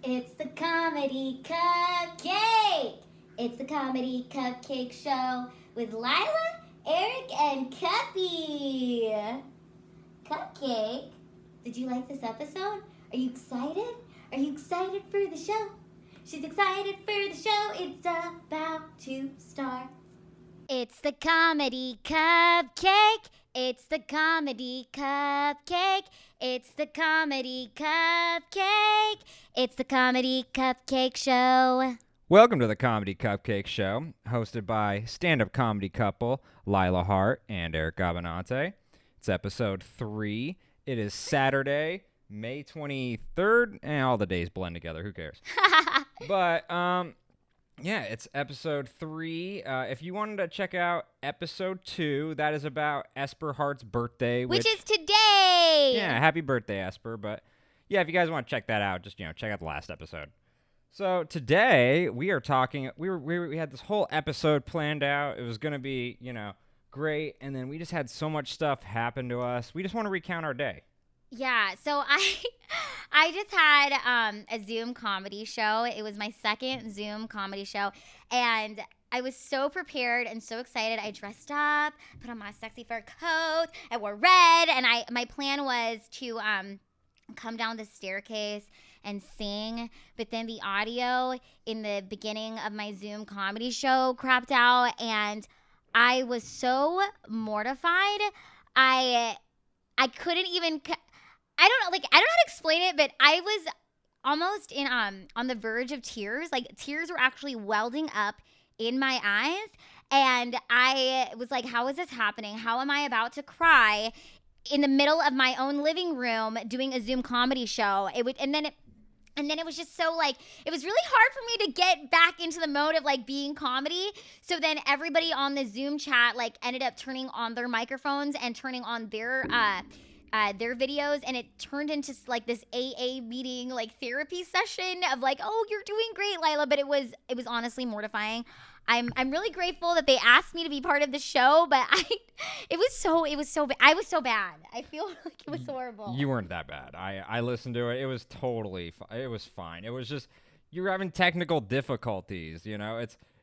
It's the Comedy Cupcake! It's the Comedy Cupcake Show with Lila, Eric, and Cuppy. Cupcake, did you like this episode? Are you excited? Are you excited for the show? She's excited for the show. It's about to start. It's the Comedy Cupcake. It's the Comedy Cupcake. It's the Comedy Cupcake. It's the Comedy Cupcake Show. Welcome to the Comedy Cupcake Show, hosted by stand-up comedy couple Lila Hart and Eric Abbenante. It's episode 3. It is Saturday, May 23rd, and all the days blend together. Who cares? But, yeah, it's episode 3. If you wanted to check out episode 2, that is about Esper Hart's birthday. Which is today! Yeah, happy birthday, Esper. But, yeah, if you guys want to check that out, just, check out the last episode. So today we are talking. We had this whole episode planned out. It was going to be, great, and then we just had so much stuff happen to us. We just want to recount our day. Yeah, so I just had a Zoom comedy show. It was my second Zoom comedy show, and I was so prepared and so excited. I dressed up, put on my sexy fur coat, I wore red, and my plan was to come down the staircase and sing, but then the audio in the beginning of my Zoom comedy show crapped out, and I was so mortified. I couldn't even I don't know how to explain it, but I was almost in on the verge of tears. Like, tears were actually welding up in my eyes, and I was like, how is this happening? How am I about to cry in the middle of my own living room doing a Zoom comedy show? And then it was just so, it was really hard for me to get back into the mode of, being comedy. So then everybody on the Zoom chat, ended up turning on their microphones and turning on their videos. And it turned into, this AA meeting, therapy session of, oh, you're doing great, Lila. But it was honestly mortifying. I'm really grateful that they asked me to be part of the show, but I was so bad. I feel like it was horrible. You weren't that bad. I listened to it. It was totally it was fine. It was just you were having technical difficulties.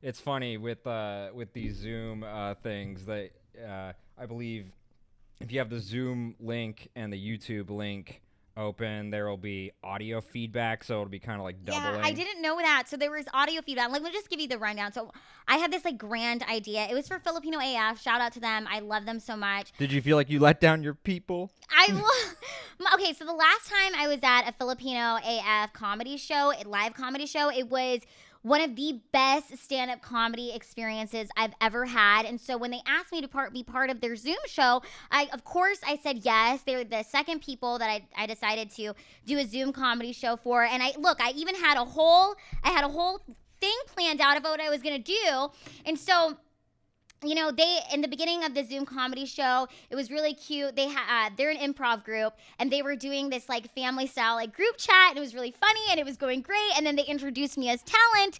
It's funny with these Zoom things that I believe if you have the Zoom link and the YouTube link open, there will be audio feedback, so it'll be kind of like doubling. Yeah, I didn't know that. So there was audio feedback. Let me just give you the rundown. So I had this grand idea. It was for Filipino AF. Shout out to them. I love them so much. Did you feel like you let down your people? Okay, so the last time I was at a Filipino AF comedy show, a live comedy show, it was one of the best stand-up comedy experiences I've ever had. And so when they asked me to be part of their Zoom show, of course I said yes. They were the second people that I decided to do a Zoom comedy show for. And I even had a whole thing planned out of what I was gonna do. And so, they, in the beginning of the Zoom comedy show, it was really cute. They're an improv group, and they were doing this family style group chat, and it was really funny, and it was going great. And then they introduced me as talent,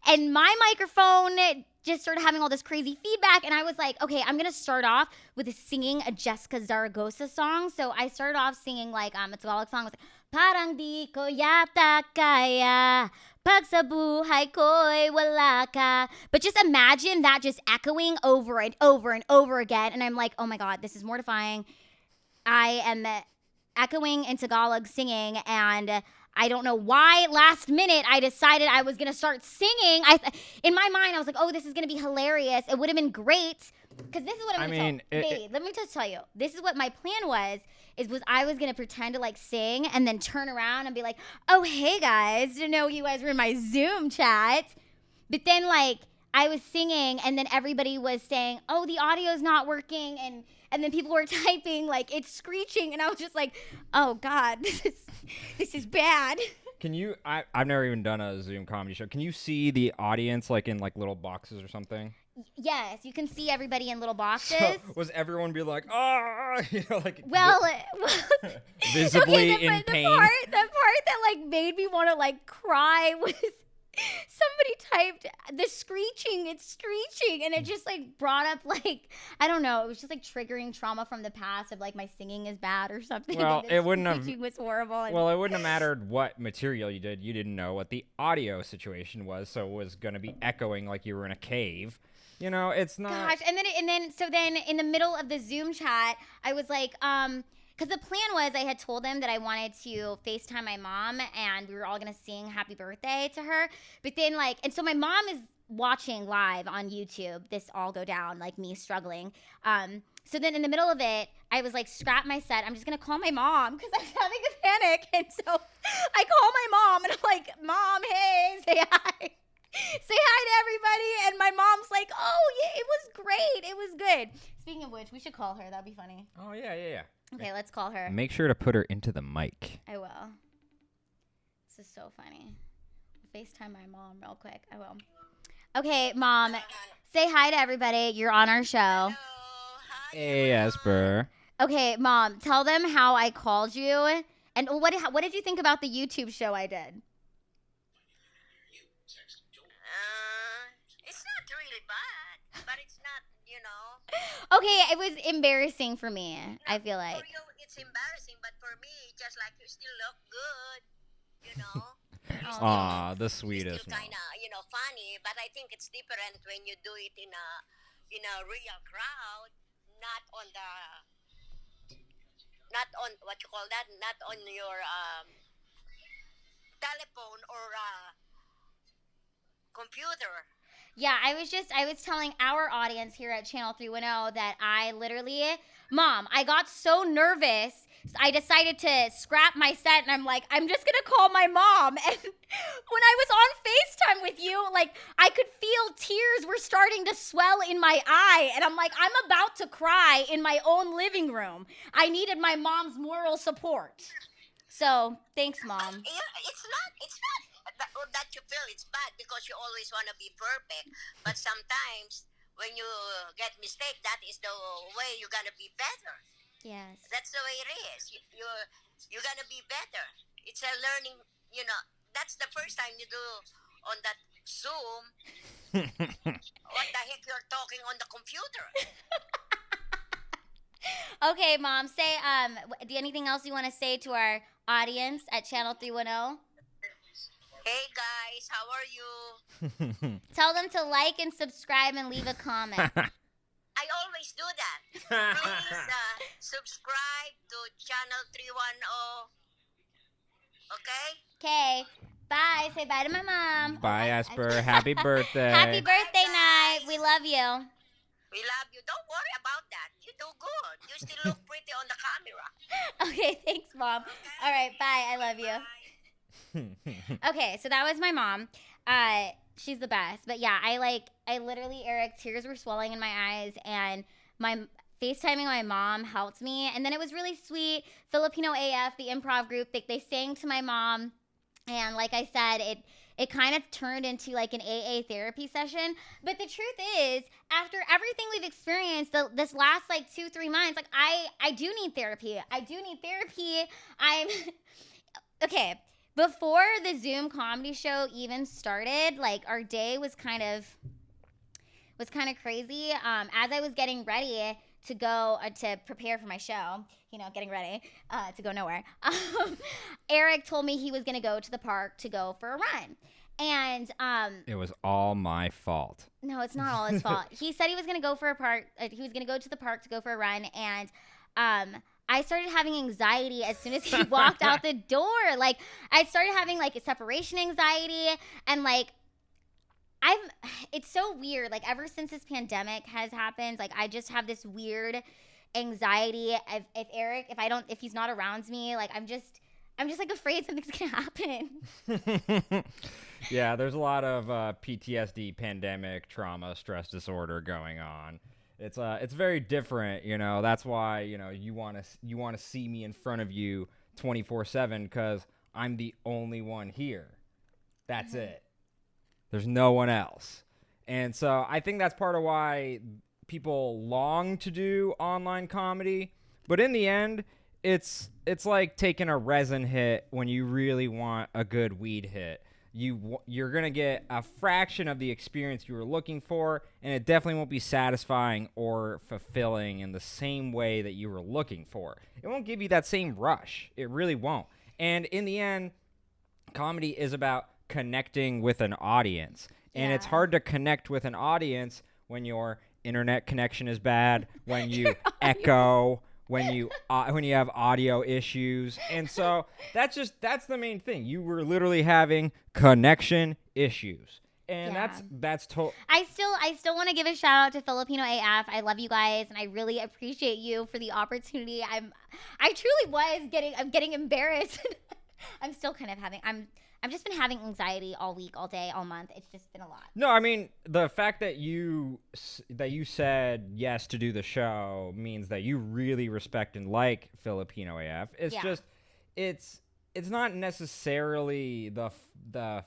and my microphone just started having all this crazy feedback. And I was like, okay, I'm gonna start off with singing a Jessica Zaragoza song. So I started off singing a Tagalog song. It was parang di ko yata kaya. Pag sa buhay ko'y wala ka. But just imagine that just echoing over and over and over again. And I'm like, oh my God, this is mortifying. I am echoing in Tagalog singing, and I don't know why last minute I decided I was going to start singing. In my mind, I was like, oh, this is going to be hilarious. It would have been great. Because this is what I'm going to tell you. Let me just tell you. This is what my plan was I was going to pretend to sing and then turn around and be like, oh, hey guys, didn't know you guys were in my Zoom chat. But then I was singing, and then everybody was saying, oh, the audio's not working. And then people were typing it's screeching. And I was just like, oh God, this is bad. Can you, I've never even done a Zoom comedy show. Can you see the audience in little boxes or something? Yes, you can see everybody in little boxes. So was everyone be like, visibly okay, in pain? The part that made me want to cry was somebody typed the screeching, it's screeching, and it just like brought up like, I don't know, it was just like triggering trauma from the past of like my singing is bad or something. Well, and the it wouldn't have. screeching was horrible. Well, it wouldn't have mattered what material you did. You didn't know what the audio situation was, so it was going to be echoing like you were in a cave. You know, it's not. Gosh, and then in the middle of the Zoom chat, I was like, because the plan was I had told them that I wanted to FaceTime my mom and we were all gonna sing happy birthday to her. But then and so my mom is watching live on YouTube this all go down, like me struggling. So then in the middle of it, I was like, scrap my set. I'm just gonna call my mom because I was having a panic. And so I call my mom and I'm like, Mom, hey, say hi. Say hi to everybody. And my mom's like, oh, yeah, it was great. It was good. Speaking of which, we should call her. That'd be funny. Oh, yeah. Okay, let's call her. Make sure to put her into the mic. I will. This is so funny. FaceTime my mom real quick. I will. Okay, Mom, say hi to everybody. You're on our show. Hello. Hi, Hey, everyone. Esper. Okay, Mom, tell them how I called you. And what did you think about the YouTube show I did? It's not really bad, but it's not, Okay, it was embarrassing for me, I feel like. For you, it's embarrassing, but for me, just like you still look good, you know. Aw, the It's sweetest. still kind of, funny, but I think it's different when you do it in a real crowd, not on what you call that, not on your telephone or computer. Yeah, I was telling our audience here at Channel 310 that Mom, I got so nervous, I decided to scrap my set, and I'm like, I'm just gonna call my mom. And when I was on FaceTime with you, like, I could feel tears were starting to swell in my eye, and I'm like, I'm about to cry in my own living room. I needed my mom's moral support. So, thanks, Mom. It's not that you feel it's bad because you always want to be perfect. But sometimes when you get mistake, that is the way you're gonna be better. Yes. That's the way it is. You're gonna be better. It's a learning. That's the first time you do on that Zoom. What the heck you're talking on the computer? Okay, Mom, say, anything else you want to say to our audience at Channel 310? Hey guys, how are you? Tell them to like and subscribe and leave a comment. I always do that. Please subscribe to Channel 310. Okay? Okay, bye. Say bye to my mom. Bye, Esper. Happy birthday. Happy birthday Bye, night. guys. We love you. We love you. Don't worry about that. You do good. You still look pretty on the camera. Okay, thanks, Mom. All right, bye. I love you. Bye. Okay, so that was my mom. She's the best. But yeah, I literally, Eric, tears were swelling in my eyes, and my FaceTiming my mom helped me. And then it was really sweet. Filipino AF, the improv group, they sang to my mom. And like I said, it kind of turned into like an AA therapy session. But the truth is, after everything we've experienced this last like 2-3 months, like I do need therapy. I'm okay. Before the Zoom comedy show even started, like our day was kind of crazy. As I was getting ready to go to prepare for my show, getting ready to go nowhere. Eric told me he was going to go to the park to go for a run. And It was all my fault. no, it's not all his fault. He said he was going to go for a park. He was going to go to the park to go for a run, and I started having anxiety as soon as he walked out the door. Like, I started having like a separation anxiety, and like it's so weird. Like, ever since this pandemic has happened, like I just have this weird anxiety. If he's not around me, like I'm just like afraid something's gonna happen. Yeah, there's a lot of PTSD, pandemic, trauma, stress disorder going on. It's very different, That's why you want to see me in front of you 24/7 because I'm the only one here. That's it. There's no one else, and so I think that's part of why people long to do online comedy. But in the end, it's like taking a resin hit when you really want a good weed hit. you're going to get a fraction of the experience you were looking for, and it definitely won't be satisfying or fulfilling in the same way that you were looking for. It won't give you that same rush. It really won't. And in the end, comedy is about connecting with an audience. And it's hard to connect with an audience when your internet connection is bad, when you echo, when you have audio issues. And so that's the main thing. You were literally having connection issues. And that's total. I still want to give a shout out to Filipino AF. I love you guys, and I really appreciate you for the opportunity. I truly was getting embarrassed. I'm still kind of I've just been having anxiety all week, all day, all month. It's just been a lot. No, I mean, the fact that you said yes to do the show means that you really respect and like Filipino AF. It's just it's not necessarily the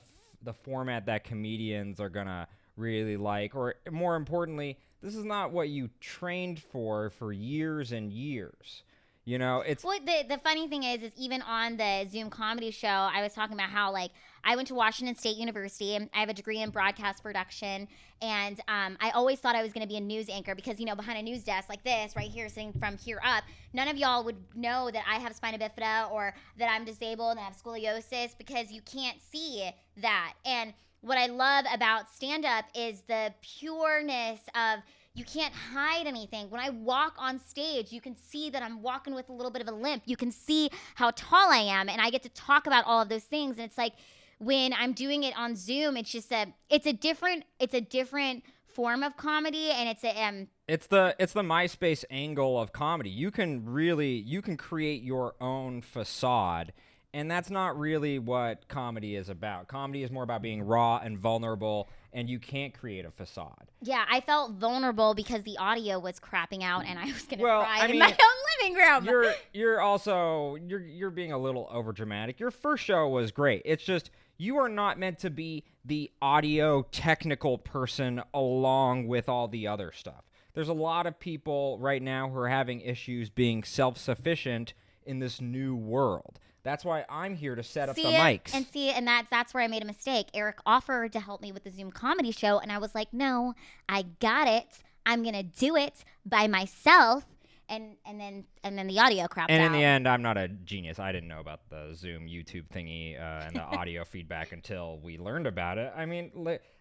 format that comedians are gonna really like, or more importantly, this is not what you trained for years and years. You know, it's the funny thing is even on the Zoom comedy show, I was talking about how, like, I went to Washington State University. I have a degree in broadcast production, and I always thought I was going to be a news anchor because, you know, behind a news desk like this right here, sitting from here up, none of y'all would know that I have spina bifida or that I'm disabled and I have scoliosis because you can't see that. And what I love about stand-up is the pureness of, you can't hide anything. When I walk on stage, you can see that I'm walking with a little bit of a limp. You can see how tall I am, and I get to talk about all of those things. And it's like when I'm doing it on Zoom, it's just it's a different form of comedy, and it's the MySpace angle of comedy. You can create your own facade. And that's not really what comedy is about. Comedy is more about being raw and vulnerable, and you can't create a facade. Yeah, I felt vulnerable because the audio was crapping out, and I was going to cry in my own living room. You're being a little overdramatic. Your first show was great. It's just you are not meant to be the audio technical person along with all the other stuff. There's a lot of people right now who are having issues being self-sufficient in this new world. That's why I'm here to set up the mics. And that's where I made a mistake. Eric offered to help me with the Zoom comedy show, and I was like, no, I got it. I'm gonna do it by myself. And then the audio crapped out. And in the end, I'm not a genius. I didn't know about the Zoom YouTube thingy and the audio feedback until we learned about it. I mean,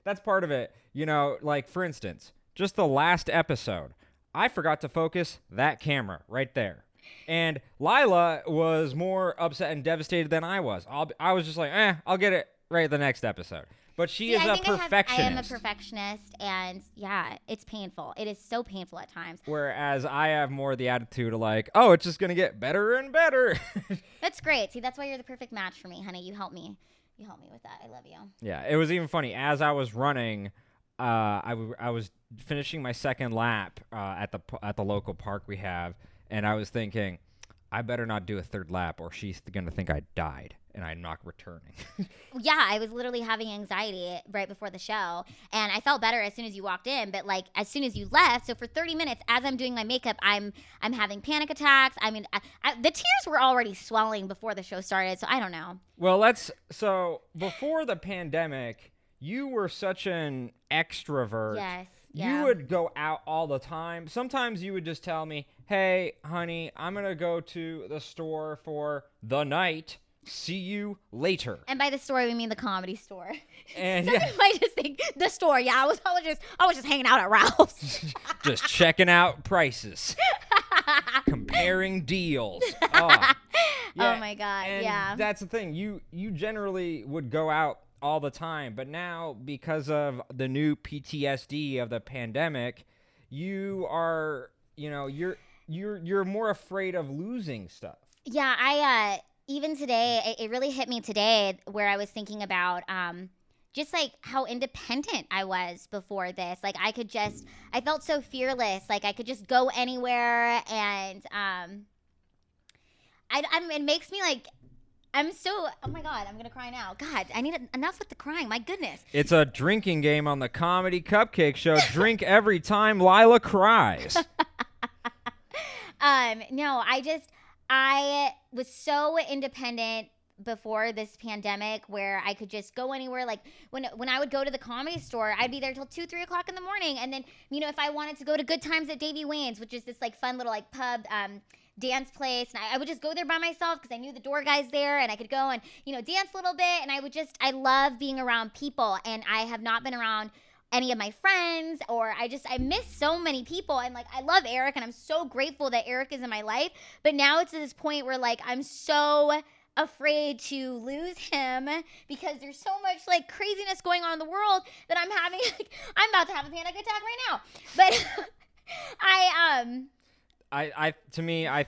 that's part of it. You know, like, for instance, just the last episode, I forgot to focus that camera right there. And Lila was more upset and devastated than I was. I was just like, I'll get it right the next episode. But she is a perfectionist. I am a perfectionist, and yeah, it's painful. It is so painful at times. Whereas I have more the attitude of like, oh, it's just going to get better and better. That's great. See, that's why you're the perfect match for me, honey. You help me. You help me with that. I love you. Yeah, it was even funny. As I was running, I was finishing my second lap at the local park we have. And I was thinking, I better not do a third lap or she's going to think I died and I'm not returning. Yeah, I was literally having anxiety right before the show. And I felt better as soon as you walked in. But, like, as soon as you left, so for 30 minutes, as I'm doing my makeup, I'm having panic attacks. I mean, the tears were already swelling before the show started. So I don't know. Well, so before the pandemic, you were such an extrovert. Yes. Yeah. You would go out all the time. Sometimes you would just tell me, hey, honey, I'm going to go to the store for the night. See you later. And by the store, we mean the Comedy Store. And Some people might just think the store. Yeah, I was just hanging out at Ralph's. Just checking out prices. Comparing deals. Oh, yeah. Oh my God, and yeah. That's the thing. You generally would go out all the time, but now because of the new PTSD of the pandemic, you are, you're more afraid of losing stuff. Yeah, I even today, it really hit me today where I was thinking about just like how independent I was before this. Like I felt so fearless. Like I could just go anywhere, and it makes me like. Oh my God, I'm going to cry now. God, I need enough with the crying. My goodness. It's a drinking game on the Comedy Cupcake Show. Drink every time Lila cries. No, I was so independent before this pandemic where I could just go anywhere. Like when I would go to the Comedy Store, I'd be there till 2-3 o'clock in the morning. And then, you know, if I wanted to go to Good Times at Davy Wayne's, which is this like fun little like pub dance place, and I would just go there by myself because I knew the door guys there, and I could go and, you know, dance a little bit. And I love being around people, and I have not been around any of my friends, or I miss so many people. And like, I love Eric, and I'm so grateful that Eric is in my life, but now it's to this point where like I'm so afraid to lose him because there's so much like craziness going on in the world that I'm having like, I'm about to have a panic attack right now. But I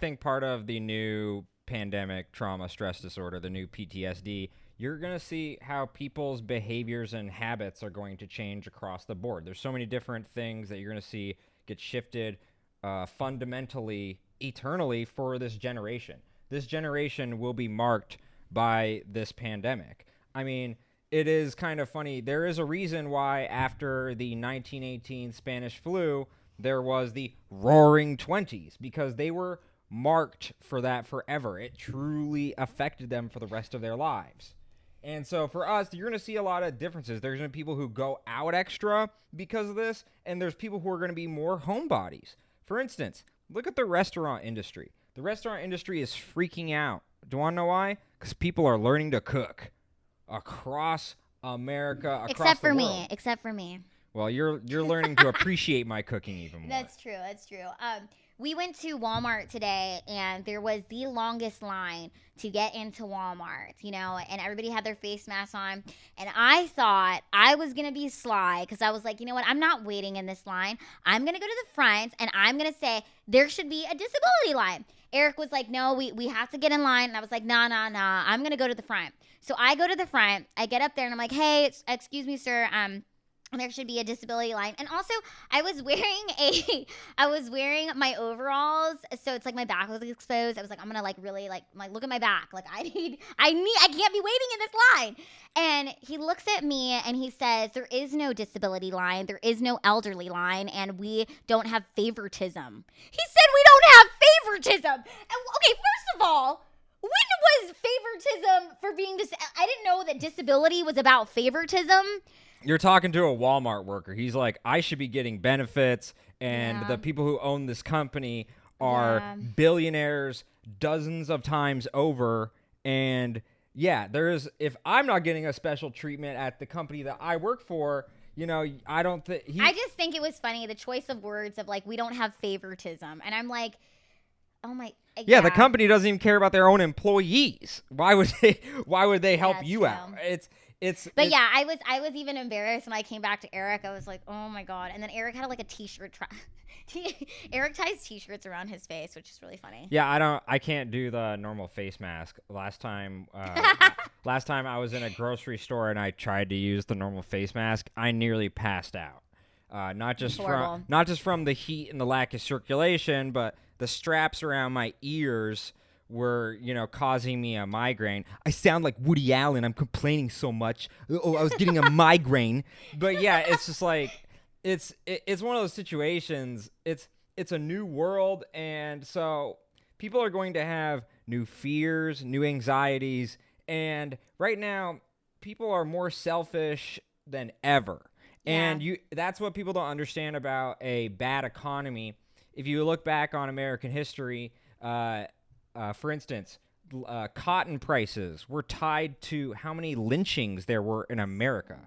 think part of the new pandemic trauma stress disorder, the new PTSD, you're going to see how people's behaviors and habits are going to change across the board. There's so many different things that you're going to see get shifted fundamentally, eternally for this generation. This generation will be marked by this pandemic. I mean, it is kind of funny. There is a reason why after the 1918 Spanish flu, there was the Roaring 20s, because they were marked for that forever. It truly affected them for the rest of their lives. And so for us, you're going to see a lot of differences. There's going to be people who go out extra because of this, and there's people who are going to be more homebodies. For instance, look at the restaurant industry. The restaurant industry is freaking out. Do you want to know why? Because people are learning to cook across America, across except the for world. me, except for me. Well, you're learning to appreciate my cooking even more. That's true. We went to Walmart today, and there was the longest line to get into Walmart, you know, and everybody had their face masks on. And I thought I was going to be sly because I was like, you know what? I'm not waiting in this line. I'm going to go to the front, and I'm going to say there should be a disability line. Eric was like, no, we have to get in line. And I was like, nah, I'm going to go to the front. So I go to the front. I get up there, and I'm like, hey, excuse me, sir. There should be a disability line. And also, I was wearing my overalls, so it's like my back was exposed. I was like, I'm gonna like really like look at my back. Like I can't be waiting in this line. And he looks at me and he says, there is no disability line, there is no elderly line, and we don't have favoritism. He said we don't have favoritism. Okay, first of all, when was favoritism for being I didn't know that disability was about favoritism. You're talking to a Walmart worker. He's like, I should be getting benefits, and the people who own this company are billionaires dozens of times over. And yeah, if I'm not getting a special treatment at the company that I work for, you know, I don't think I just think it was funny, the choice of words of like, we don't have favoritism. And I'm like, oh my. Yeah, the company doesn't even care about their own employees. Why would they help you out? But yeah, I was even embarrassed when I came back to Eric. I was like, oh my God. And then Eric had like a t-shirt. Eric ties t-shirts around his face, which is really funny. Yeah, I can't do the normal face mask. Last time I was in a grocery store and I tried to use the normal face mask, I nearly passed out. Not just from the heat and the lack of circulation, but the straps around my ears were, you know, causing me a migraine. I sound like Woody Allen. I'm complaining so much. Oh, I was getting a migraine. But yeah, it's just like, it's one of those situations. It's a new world, and so people are going to have new fears, new anxieties, and right now, people are more selfish than ever. Yeah. And that's what people don't understand about a bad economy. If you look back on American history, for instance, cotton prices were tied to how many lynchings there were in America.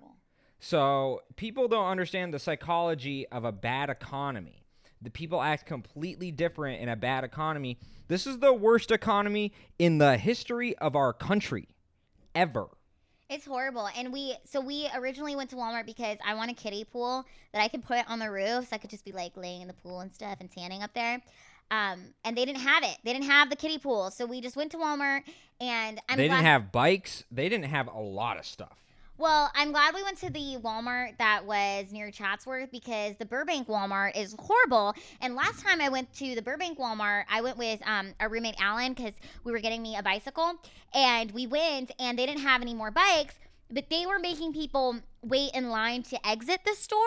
So people don't understand the psychology of a bad economy. The people act completely different in a bad economy. This is the worst economy in the history of our country, ever. It's horrible. And we originally went to Walmart because I want a kiddie pool that I could put on the roof, so I could just be like laying in the pool and stuff and tanning up there. And they didn't have it. They didn't have the kiddie pool. So we just went to Walmart, and they didn't have bikes. They didn't have a lot of stuff. Well, I'm glad we went to the Walmart that was near Chatsworth, because the Burbank Walmart is horrible. And last time I went to the Burbank Walmart, I went with our roommate Alan, because we were getting me a bicycle. And we went, and they didn't have any more bikes. but they were making people wait in line to exit the store.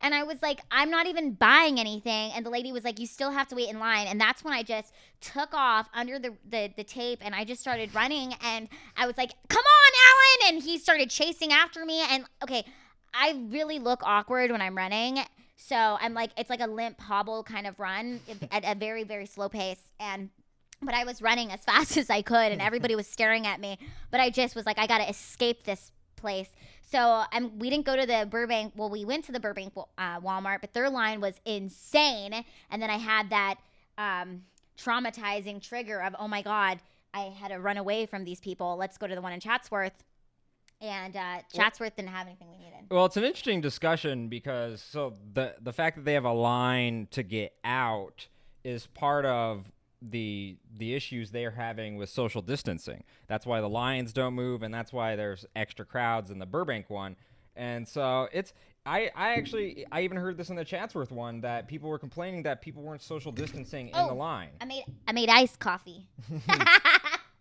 And I was like, I'm not even buying anything. And the lady was like, you still have to wait in line. And that's when I just took off under the tape and I just started running. And I was like, come on, Alan. And he started chasing after me. And okay, I really look awkward when I'm running. So I'm like, it's like a limp hobble kind of run at a very, very slow pace. But I was running as fast as I could and everybody was staring at me. But I just was like, I got to escape this place. So we didn't go to the Burbank. Well, we went to the Burbank Walmart, but their line was insane. And then I had that traumatizing trigger of, oh my God, I had to run away from these people. Let's go to the one in Chatsworth. And Chatsworth didn't have anything we needed. Well, it's an interesting discussion because the fact that they have a line to get out is part of the issues they're having with social distancing. That's why the lines don't move, and that's why there's extra crowds in the Burbank one. And so I even heard this in the Chatsworth one that people were complaining that people weren't social distancing in the line. I made iced coffee.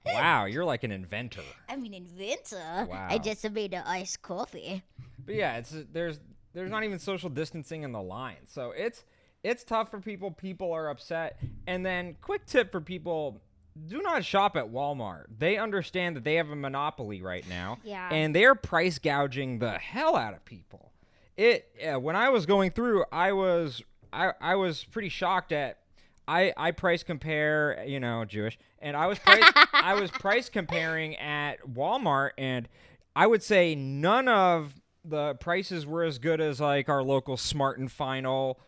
Wow, you're like an inventor. I'm an inventor. Wow. I just made an iced coffee. But yeah, there's not even social distancing in the line. So it's tough for people. People are upset. And then quick tip for people, do not shop at Walmart. They understand that they have a monopoly right now. Yeah. And they're price gouging the hell out of people. When I was going through, I was pretty shocked at I price compare, Jewish, and I was price comparing at Walmart, and I would say none of the prices were as good as like our local Smart and Final,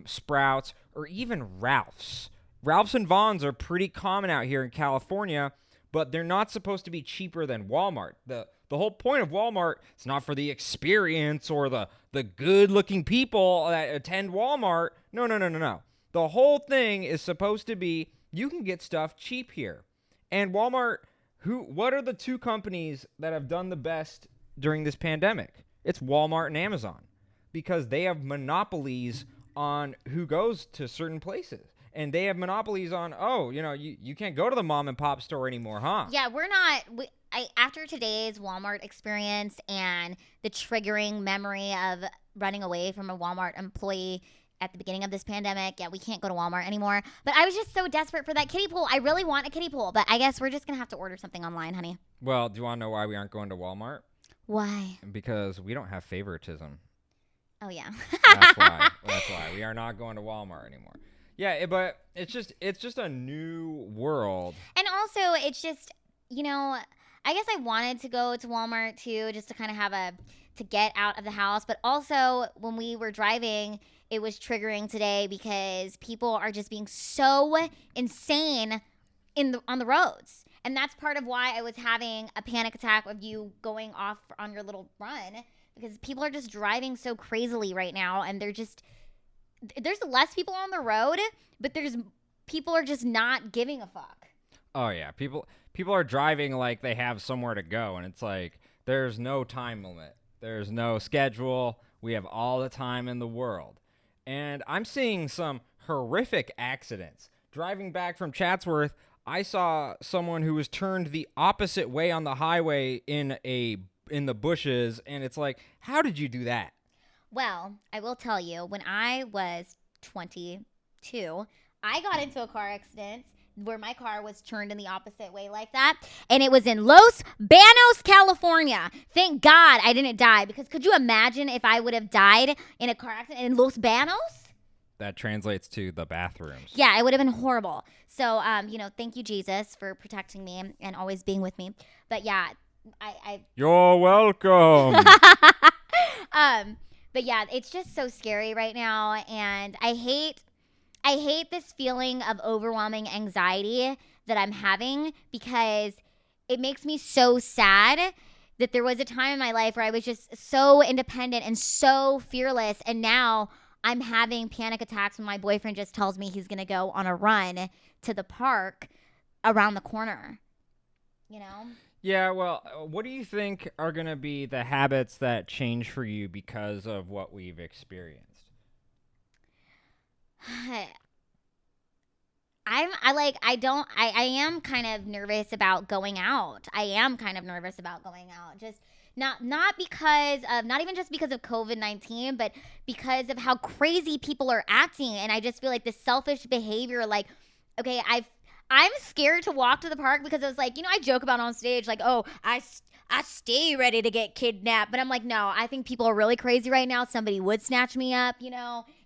Sprouts, or even Ralph's. Ralph's and Vaughn's are pretty common out here in California, but they're not supposed to be cheaper than Walmart. The whole point of Walmart is not for the experience or the good-looking people that attend Walmart. No. The whole thing is supposed to be you can get stuff cheap here. And Walmart, what are the two companies that have done the best during this pandemic? It's Walmart and Amazon, because they have monopolies on who goes to certain places. And they have monopolies on, you can't go to the mom and pop store anymore, huh? Yeah, we're not. After today's Walmart experience and the triggering memory of running away from a Walmart employee at the beginning of this pandemic, we can't go to Walmart anymore. But I was just so desperate for that kiddie pool. I really want a kiddie pool, but I guess we're just going to have to order something online, honey. Well, do you want to know why we aren't going to Walmart? Why? Because we don't have favoritism. Oh, yeah. That's why. We are not going to Walmart anymore. Yeah, but it's just a new world. And also, it's just, I guess I wanted to go to Walmart too, just to kind of to get out of the house. But also, when we were driving, it was triggering today because people are just being so insane on the roads. And that's part of why I was having a panic attack of you going off on your little run, because people are just driving so crazily right now, and there's less people on the road, but people are just not giving a fuck. Oh yeah, people are driving like they have somewhere to go, and it's like there's no time limit. There's no schedule. We have all the time in the world. And I'm seeing some horrific accidents. Driving back from Chatsworth, I saw someone who was turned the opposite way on the highway in the bushes, and it's like, how did you do that? Well, I will tell you, when I was 22, I got into a car accident where my car was turned in the opposite way like that, and it was in Los Banos, California. Thank God I didn't die, because could you imagine if I would have died in a car accident in Los Banos? That translates to the bathrooms. Yeah, it would have been horrible. So, thank you, Jesus, for protecting me and always being with me. But yeah, You're welcome. But yeah, it's just so scary right now, and I hate this feeling of overwhelming anxiety that I'm having, because it makes me so sad that there was a time in my life where I was just so independent and so fearless, and now I'm having panic attacks when my boyfriend just tells me he's going to go on a run to the park around the corner, Yeah, well, what do you think are going to be the habits that change for you because of what we've experienced? I am kind of nervous about going out. Just not because of, not even just because of COVID-19, but because of how crazy people are acting. And I just feel like this selfish behavior, like, okay, I'm scared to walk to the park because I was like, I joke about on stage, like, oh, I stay ready to get kidnapped. But I'm like, no, I think people are really crazy right now. Somebody would snatch me up,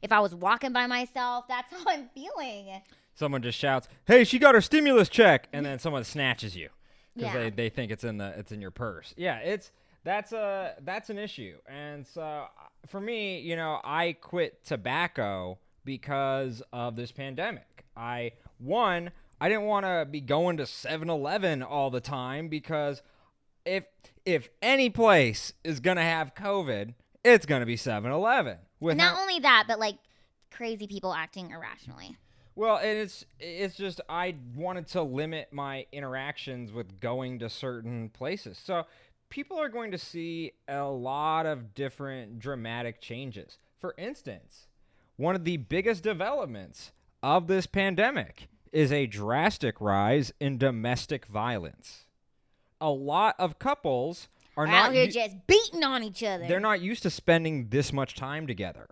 if I was walking by myself. That's how I'm feeling. Someone just shouts, "Hey, she got her stimulus check," and then someone snatches you because Yeah. they think it's in your purse. Yeah, that's an issue. And so for me, I quit tobacco because of this pandemic. I didn't want to be going to 7-Eleven all the time because if any place is gonna have COVID, it's gonna be 7-Eleven. Not only that, but like crazy people acting irrationally. Well, and it's just I wanted to limit my interactions with going to certain places. So people are going to see a lot of different dramatic changes. For instance, one of the biggest developments of this pandemic is a drastic rise in domestic violence. A lot of couples are out here just beating on each other. They're not used to spending this much time together.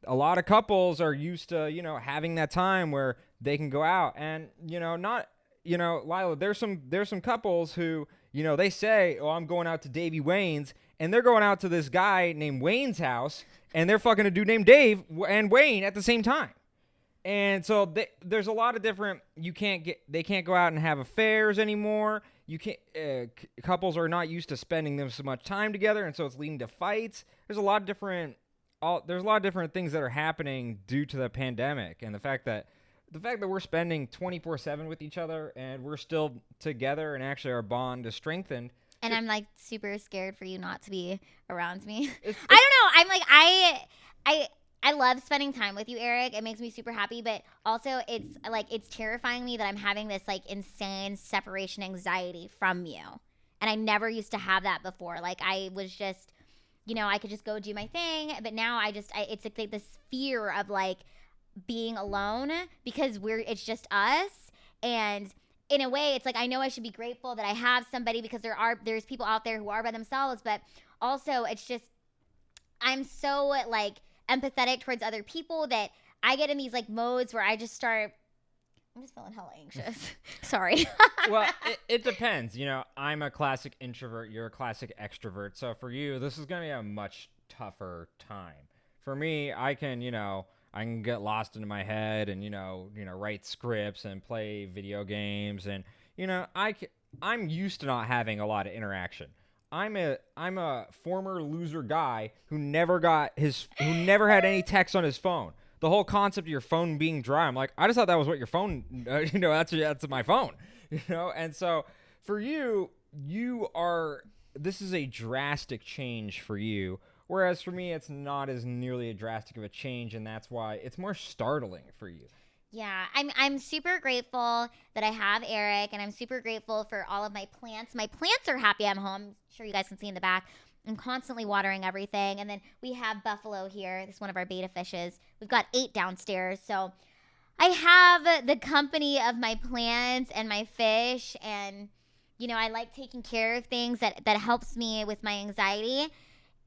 A lot of couples are used to, having that time where they can go out and, Lila, there's some couples who, they say, "Oh, I'm going out to Davey Wayne's," and they're going out to this guy named Wayne's house, and they're fucking a dude named Dave and Wayne at the same time. And so there's a lot of different, they can't go out and have affairs anymore. You can't, couples are not used to spending them so much time together, and so it's leading to fights. There's a lot of different things that are happening due to the pandemic, and the fact that we're spending 24/7 with each other and we're still together and actually our bond is strengthened. And I'm like super scared for you not to be around me. I don't know. I'm like, I love spending time with you, Eric. It makes me super happy, but also it's terrifying me that I'm having this like insane separation anxiety from you. And I never used to have that before. Like I was just, I could just go do my thing, but now it's like this fear of like being alone because it's just us. And in a way, it's like I know I should be grateful that I have somebody because there's people out there who are by themselves, but also it's just I'm so like empathetic towards other people that I get in these like modes where I'm just feeling hella anxious. Sorry. Well, it depends. I'm a classic introvert. You're a classic extrovert. So for you, this is going to be a much tougher time. For me, I can get lost into my head and, write scripts and play video games. And, I'm used to not having a lot of interaction. I'm a former loser guy who never had any text on his phone. The whole concept of your phone being dry, I'm like, I just thought that was what your phone, that's my phone, And so for you, this is a drastic change for you. Whereas for me, it's not as nearly a drastic of a change, and that's why it's more startling for you. Yeah, I'm super grateful that I have Eric, and I'm super grateful for all of my plants. My plants are happy I'm home. I'm sure you guys can see in the back. I'm constantly watering everything. And then we have Buffalo here. This is one of our beta fishes. We've got 8 downstairs. So I have the company of my plants and my fish. And, I like taking care of things that helps me with my anxiety.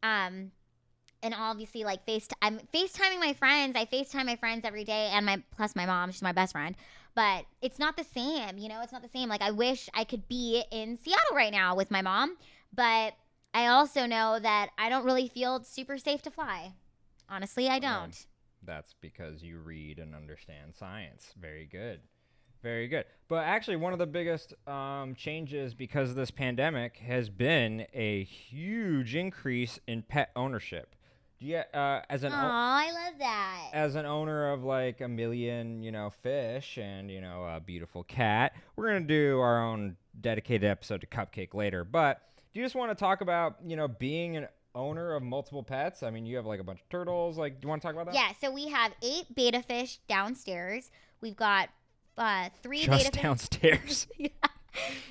And obviously, like, I'm FaceTiming my friends. I FaceTime my friends every day, and plus my mom. She's my best friend. But it's not the same, It's not the same. Like, I wish I could be in Seattle right now with my mom. But I also know that I don't really feel super safe to fly. Honestly, I don't. That's because you read and understand science. Very good. Very good. But actually, one of the biggest changes because of this pandemic has been a huge increase in pet ownership. I love that. As an owner of like a million, fish and, a beautiful cat, we're going to do our own dedicated episode to Cupcake later. But do you just want to talk about, being an owner of multiple pets? I mean, you have like a bunch of turtles. Like, do you want to talk about that? Yeah. So we have 8 beta fish downstairs. We've got 3 just beta downstairs. Yeah.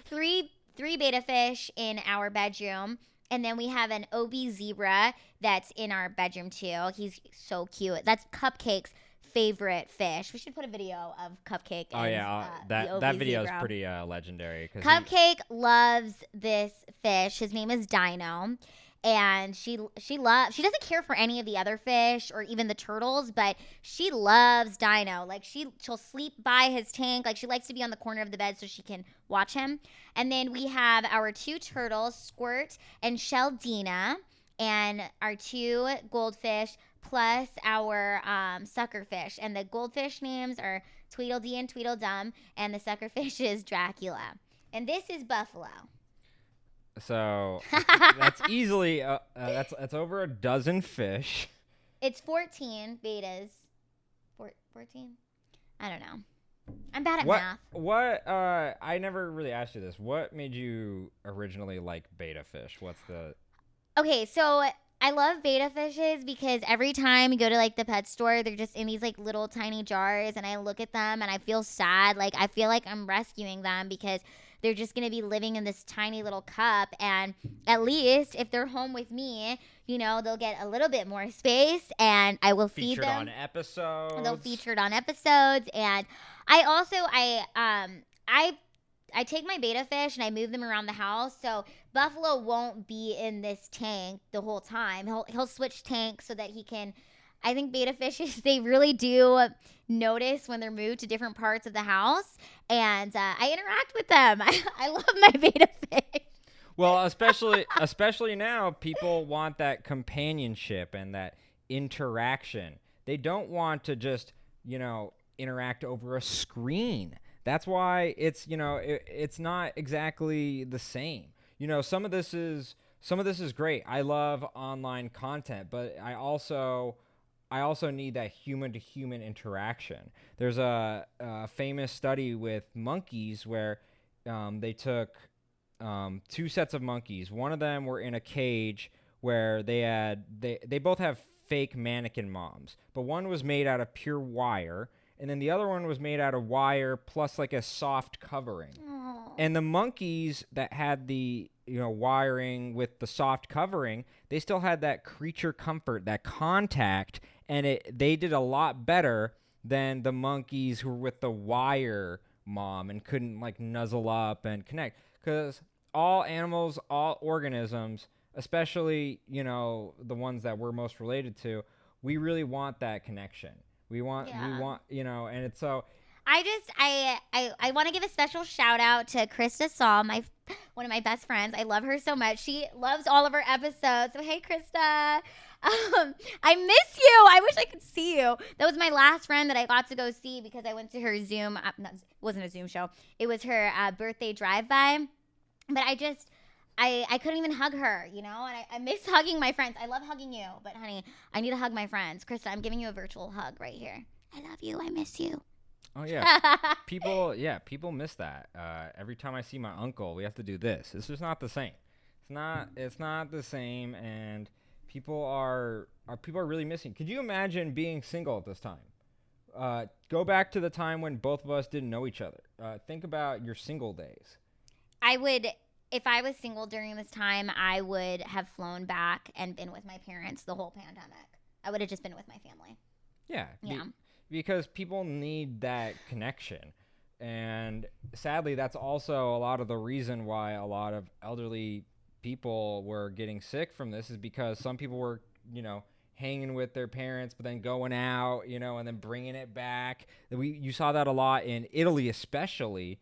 Three beta fish in our bedroom. And then we have an OB zebra that's in our bedroom too. He's so cute. That's Cupcake's favorite fish. We should put a video of Cupcake. Oh yeah, that video is pretty legendary. Cupcake loves this fish. His name is Dino, and she doesn't care for any of the other fish or even the turtles, but she loves Dino. Like she'll sleep by his tank. Like she likes to be on the corner of the bed so she can watch him. And then we have our 2 turtles, Squirt and Sheldina, and our 2 goldfish plus our suckerfish. And the goldfish names are Tweedledee and Tweedledum, and the suckerfish is Dracula. And this is Buffalo. So that's easily that's over a dozen fish. It's 14 betas. 14? I don't know. I'm bad at math. What I never really asked you this. What made you originally like beta fish? What's the Okay, so I love beta fishes because every time you go to like the pet store, they're just in these like little tiny jars, and I look at them and I feel sad. Like I feel like I'm rescuing them because they're just going to be living in this tiny little cup, and at least if they're home with me, you know, they'll get a little bit more space, and I will feed them. Featured on episodes. They'll featured on episodes, and I also I take my beta fish and I move them around the house, so Buffalo won't be in this tank the whole time. He'll switch tanks so that he can. I think beta fishes, they really do notice when they're moved to different parts of the house, and I interact with them. I love my beta fish. Well, especially now, people want that companionship and that interaction. They don't want to just, interact over a screen. That's why it's, it's not exactly the same. Some of this is great. I love online content, but I also need that human-to-human interaction. There's a famous study with monkeys where they took 2 sets of monkeys. One of them were in a cage where they both have fake mannequin moms, but one was made out of pure wire, and then the other one was made out of wire plus like a soft covering. Aww. And the monkeys that had the wiring with the soft covering, they still had that creature comfort, that contact, and they did a lot better than the monkeys who were with the wire mom and couldn't like nuzzle up and connect. Because all animals, all organisms, especially the ones that we're most related to, we really want that connection. We want, and it's so. I want to give a special shout out to Krista Saul, one of my best friends. I love her so much. She loves all of our episodes. So hey, Krista, I miss you. I wish I could see you. That was my last friend that I got to go see because I went to her Zoom. It wasn't a Zoom show. It was her birthday drive-by. But I couldn't even hug her, and I miss hugging my friends. I love hugging you, but honey, I need to hug my friends. Krista, I'm giving you a virtual hug right here. I love you. I miss you. Oh yeah, people miss that. Every time I see my uncle, we have to do this. It's just not the same. It's not the same, and people are really missing. Could you imagine being single at this time? Go back to the time when both of us didn't know each other. Think about your single days. If I was single during this time, I would have flown back and been with my parents the whole pandemic. I would have just been with my family. Yeah. Yeah. Because people need that connection. And sadly, that's also a lot of the reason why a lot of elderly people were getting sick from this, is because some people were, hanging with their parents, but then going out, and then bringing it back. You saw that a lot in Italy, especially,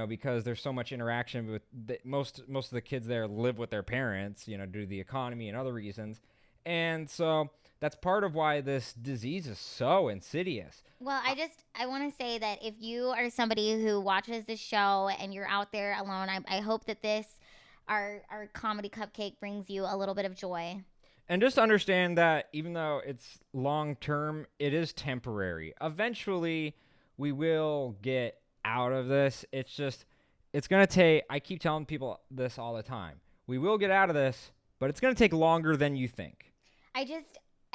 because there's so much interaction with most of the kids there live with their parents, due to the economy and other reasons. And so that's part of why this disease is so insidious. Well, I want to say that if you are somebody who watches this show and you're out there alone, I hope that our Comedy Cupcake brings you a little bit of joy. And just understand that even though it's long term, it is temporary. Eventually, we will get out of this. It's going to take, I keep telling people this all the time. We will get out of this, but it's going to take longer than you think. I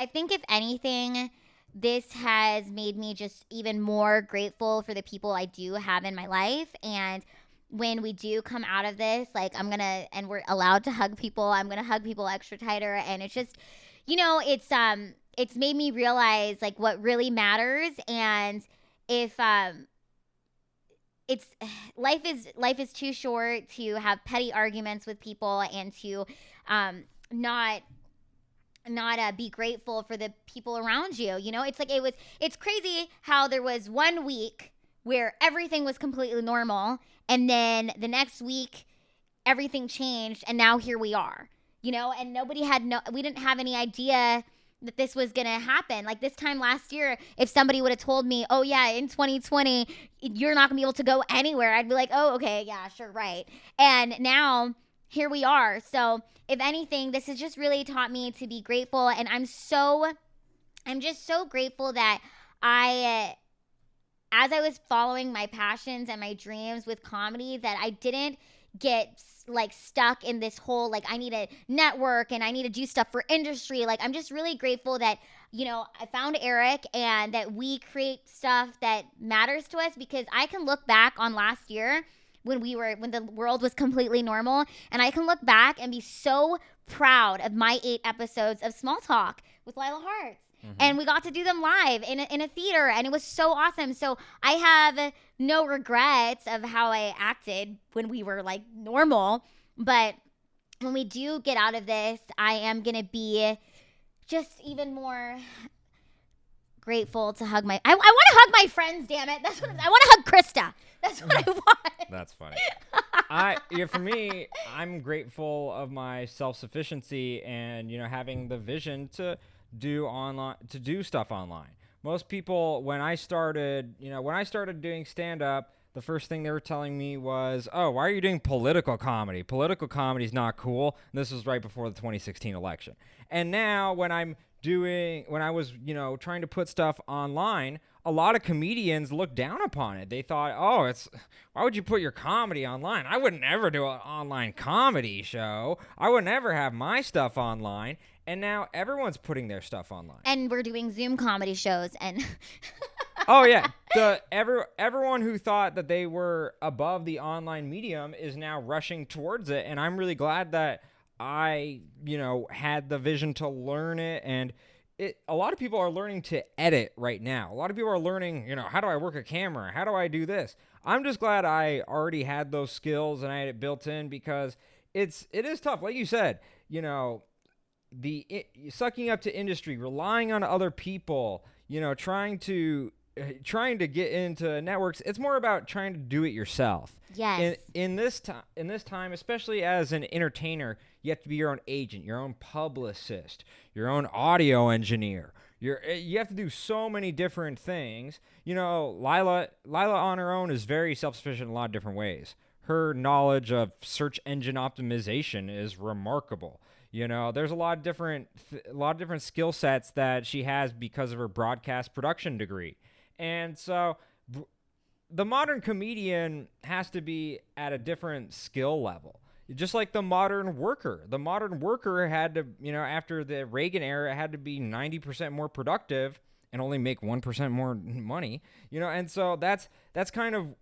think if anything, this has made me just even more grateful for the people I do have in my life. And when we do come out of this, like and we're allowed to hug people, I'm going to hug people extra tighter. And it's just, it's made me realize like what really matters. And if, life is too short to have petty arguments with people and to not be grateful for the people around you. You know, it's like it's crazy how there was 1 week where everything was completely normal, and then the next week everything changed, and now here we are. You know, and we didn't have any idea that this was going to happen. Like this time last year, if somebody would have told me, oh yeah, in 2020, you're not gonna be able to go anywhere, I'd be like, oh, okay, yeah, sure, right. And now here we are. So if anything, this has just really taught me to be grateful. And I'm just so grateful that as I was following my passions and my dreams with comedy, that I didn't get like stuck in this whole like I need to network and I need to do stuff for industry. Like I'm just really grateful that, you know, I found Eric and that we create stuff that matters to us, because I can look back on last year when the world was completely normal, and I can look back and be so proud of my 8 episodes of Small Talk with Lila Hart. And we got to do them live in a theater, and it was so awesome. So I have no regrets of how I acted when we were like normal. But when we do get out of this, I am going to be just even more grateful to hug I want to hug my friends, damn it. That's what I want to hug Krista. That's what I want. That's funny. For me, I'm grateful of my self-sufficiency and, you know, having the vision to do stuff online. Most people, when I started doing stand-up, the first thing they were telling me was, oh, why are you doing political comedy? Political comedy is not cool. And this was right before the 2016 election. And now when I was, you know, trying to put stuff online, a lot of comedians looked down upon it. They thought, oh, why would you put your comedy online? I would never do an online comedy show. I would never have my stuff online. And now everyone's putting their stuff online. And we're doing Zoom comedy shows and oh yeah. Everyone who thought that they were above the online medium is now rushing towards it, and I'm really glad that I, you know, had the vision to learn it. And a lot of people are learning to edit right now. A lot of people are learning, you know, how do I work a camera? How do I do this? I'm just glad I already had those skills and I had it built in, because it is tough. Like you said, you know, sucking up to industry, relying on other people, you know, trying to get into networks. It's more about trying to do it yourself. Yes. In this time, especially as an entertainer, you have to be your own agent, your own publicist, your own audio engineer. You have to do so many different things. You know, Lila on her own is very self-sufficient in a lot of different ways. Her knowledge of search engine optimization is remarkable. You know, there's a lot of different skill sets that she has because of her broadcast production degree. And so the modern comedian has to be at a different skill level. Just like the modern worker. The modern worker had to, you know, after the Reagan era, had to be 90% more productive and only make 1% more money. You know, and so that's kind of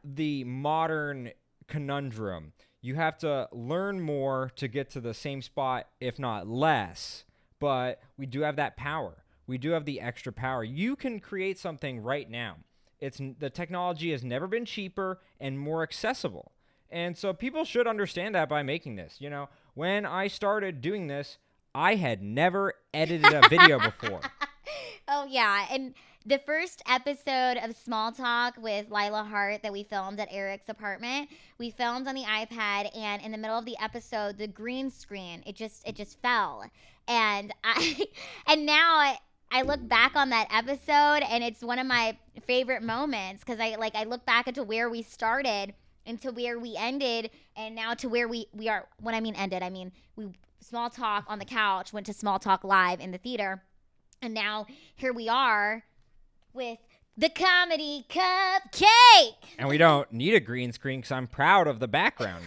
the modern conundrum. You have to learn more to get to the same spot, if not less. But we do have that power. We do have the extra power. You can create something right now. The technology has never been cheaper and more accessible. And so people should understand that by making this. You know, when I started doing this, I had never edited a video before. Oh, yeah. And the first episode of Small Talk with Lila Hart that we filmed at Eric's apartment, we filmed on the iPad, and in the middle of the episode, the green screen, it just fell. And now I look back on that episode, and it's one of my favorite moments, because I look back into where we started and to where we ended, and now to where we are. When I mean ended, I mean we Small Talk on the couch went to Small Talk live in the theater, and now here we are with the Comedy Cupcake. And we don't need a green screen because I'm proud of the background.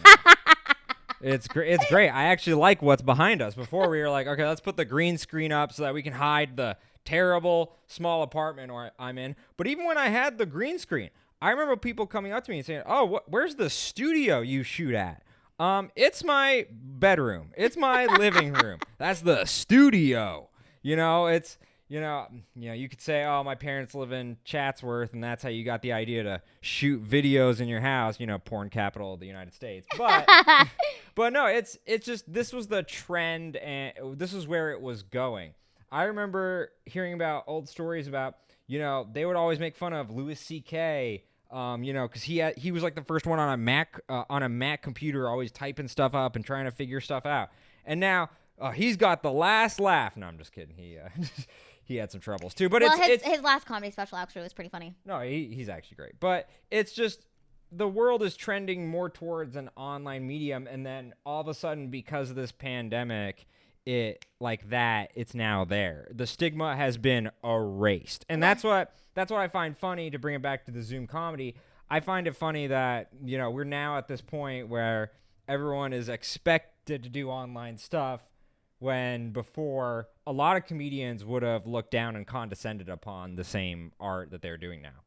It's great. I actually like what's behind us. Before we were like, okay, let's put the green screen up so that we can hide the terrible small apartment I'm in. But even when I had the green screen, I remember people coming up to me and saying, oh, where's the studio you shoot at? It's my bedroom. It's my living room. That's the studio. You know, you could say, oh, my parents live in Chatsworth, and that's how you got the idea to shoot videos in your house, porn capital of the United States. But but no, it's just, this was the trend, and this is where it was going. I remember hearing about old stories about, they would always make fun of Louis C.K., because he was like the first one on a Mac computer, always typing stuff up and trying to figure stuff out. And now he's got the last laugh. No, I'm just kidding. He had some troubles too. But his last comedy special actually was pretty funny. No, he's actually great. But it's just, the world is trending more towards an online medium, and then all of a sudden, because of this pandemic, it's now there. The stigma has been erased, and that's what I find funny, to bring it back to the Zoom comedy. I find it funny that we're now at this point where everyone is expected to do online stuff, when before a lot of comedians would have looked down and condescended upon the same art that they're doing now.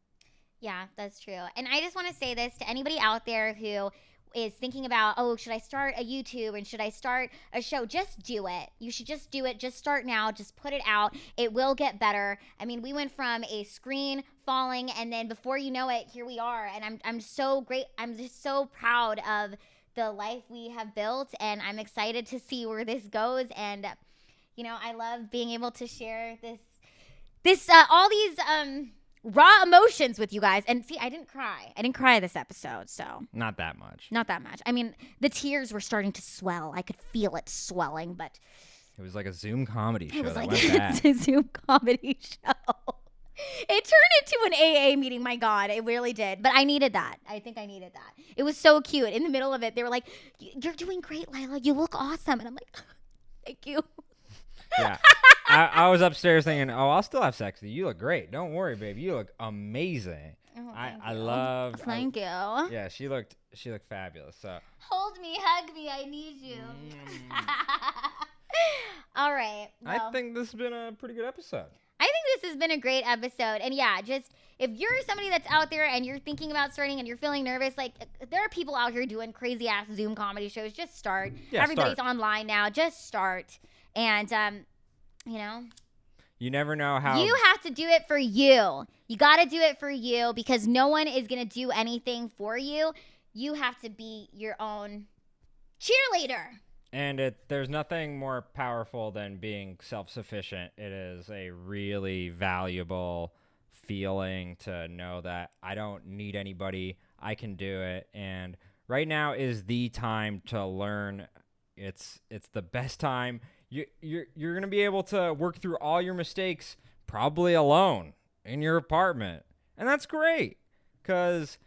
Yeah, that's true. And I just want to say this to anybody out there who is thinking about, oh, should I start a YouTube and should I start a show? Just do it. You should just do it. Just start now. Just put it out. It will get better. I mean, we went from a screen falling, and then before you know it, here we are. And I'm so great. I'm just so proud of the life we have built, and I'm excited to see where this goes. And I love being able to share this all these raw emotions with you guys. And see, I didn't cry this episode, so not that much. I mean, the tears were starting to swell. I could feel it swelling, but it was like a Zoom comedy show. It was that like went bad. It's a Zoom comedy show. It turned into an AA meeting. My God, it really did. But I needed that. I think I needed that. It was so cute. In the middle of it, they were like, "You're doing great, Lila. You look awesome." And I'm like, "Thank you." Yeah. I was upstairs thinking, oh, I'll still have sex with you. You look great. Don't worry, baby. You look amazing. Oh, I love. Thank you. Yeah, she looked fabulous. So hold me, hug me. I need you. All right. Well, I think this has been a pretty good episode. I think this has been a great episode. And yeah, just if you're somebody that's out there and you're thinking about starting and you're feeling nervous, like there are people out here doing crazy ass Zoom comedy shows. Just start. Yeah, Everybody's online now. Just start. And, you never know how. You have to do it for you. You got to do it for you, because no one is going to do anything for you. You have to be your own cheerleader. And there's nothing more powerful than being self-sufficient. It is a really valuable feeling to know that I don't need anybody. I can do it. And right now is the time to learn. It's the best time. You're going to be able to work through all your mistakes probably alone in your apartment. And that's great, because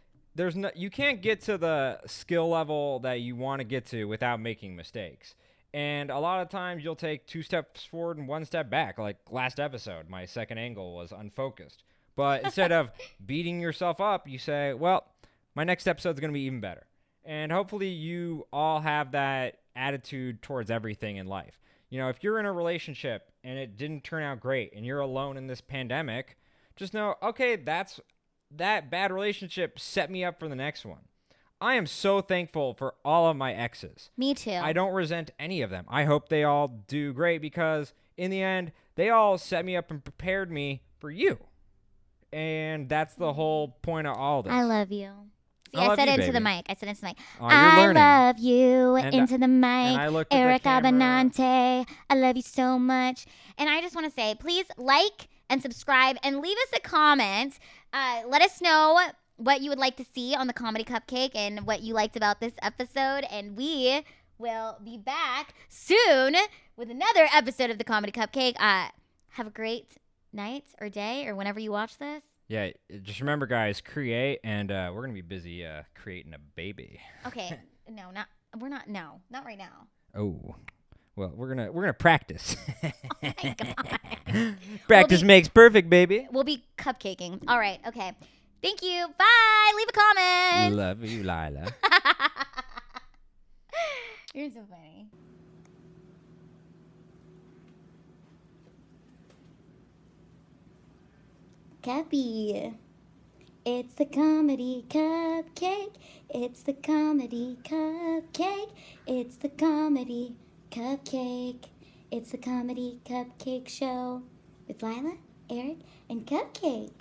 you can't get to the skill level that you want to get to without making mistakes. And a lot of times you'll take 2 steps forward and 1 step back. Like last episode, my second angle was unfocused. But instead of beating yourself up, you say, well, my next episode is going to be even better. And hopefully you all have that attitude towards everything in life. If you're in a relationship and it didn't turn out great and you're alone in this pandemic, just know, okay, that bad relationship set me up for the next one. I am so thankful for all of my exes. Me too. I don't resent any of them. I hope they all do great, because in the end, they all set me up and prepared me for you. And that's the whole point of all this. I love you. See, I said it into the mic. Oh, you're learning. I love you and, into the mic. Eric Abbenante. I love you so much. And I just want to say, please like and subscribe and leave us a comment. Let us know what you would like to see on the Comedy Cupcake and what you liked about this episode. And we will be back soon with another episode of the Comedy Cupcake. Have a great night or day or whenever you watch this. Yeah, just remember, guys, create, and we're gonna be busy creating a baby. Okay, not right now. Oh, well, we're gonna practice. Oh my God. Practice makes perfect, baby. We'll be cupcaking. All right, okay. Thank you. Bye. Leave a comment. Love you, Lila. You're so funny. Cuppy. It's the Comedy Cupcake. It's the Comedy Cupcake. It's the Comedy Cupcake. It's the Comedy Cupcake Show. with Lila, Eric, and Cupcake.